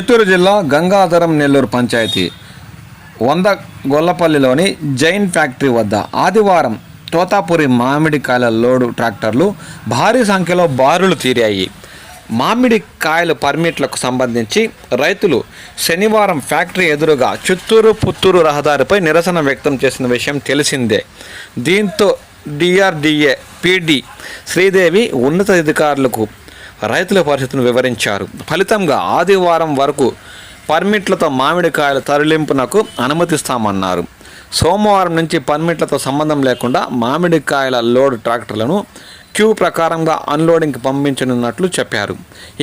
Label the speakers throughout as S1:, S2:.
S1: చిత్తూరు జిల్లా గంగాధరం నెల్లూరు పంచాయతీ 100 గొల్లపల్లిలోని జైన్ ఫ్యాక్టరీ వద్ద ఆదివారం తోతాపురి మామిడికాయల లోడు ట్రాక్టర్లు భారీ సంఖ్యలో బారులు తీరాయి. మామిడికాయల పర్మిట్లకు సంబంధించి రైతులు శనివారం ఫ్యాక్టరీ ఎదురుగా చిత్తూరు పుత్తూరు రహదారిపై నిరసన వ్యక్తం చేసిన విషయం తెలిసిందే. దీంతో డిఆర్డీఏ పీడీ శ్రీదేవి ఉన్నతాధికారులకు రైతుల పరిస్థితిని వివరించారు. ఫలితంగా ఆదివారం వరకు పర్మిట్లతో మామిడికాయల తరలింపునకు అనుమతిస్తామన్నారు. సోమవారం నుంచి పర్మిట్లతో సంబంధం లేకుండా మామిడికాయల లోడ్ ట్రాక్టర్లను క్యూ ప్రకారంగా అన్లోడింగ్కి పంపించనున్నట్లు చెప్పారు.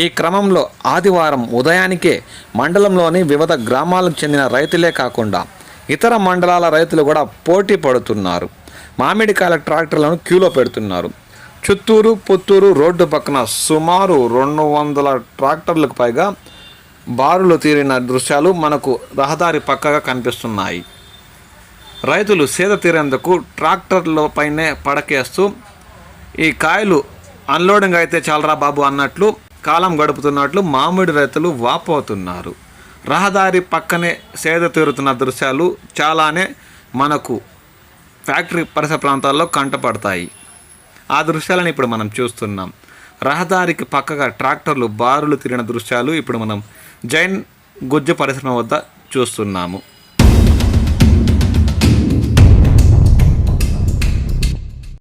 S1: ఈ క్రమంలో ఆదివారం ఉదయానికే మండలంలోని వివిధ గ్రామాలకు చెందిన రైతులే కాకుండా ఇతర మండలాల రైతులు కూడా పోటీ పడుతున్నారు. మామిడికాయల ట్రాక్టర్లను క్యూలో పెడుతున్నారు. చిత్తూరు పుత్తూరు రోడ్డు పక్కన సుమారు 200 ట్రాక్టర్లకు పైగా బారులు తీరిన దృశ్యాలు మనకు రహదారి పక్కగా కనిపిస్తున్నాయి. రైతులు సేద తీరేందుకు ట్రాక్టర్లపైనే పడకేస్తూ ఈ కాయలు అన్లోడింగ్ అయితే చాలరా బాబు అన్నట్లు కాలం గడుపుతున్నట్లు మామిడి రైతులు వాపోతున్నారు. రహదారి పక్కనే సేద తీరుతున్న దృశ్యాలు చాలానే మనకు ఫ్యాక్టరీ పరిసర ప్రాంతాల్లో కంటపడతాయి. ఆ దృశ్యాలను ఇప్పుడు మనం చూస్తున్నాం. రహదారికి పక్కగా ట్రాక్టర్లు బారులు తిరిగిన దృశ్యాలు ఇప్పుడు మనం జైన్ గుజ్జు పరిశ్రమ వద్ద చూస్తున్నాము.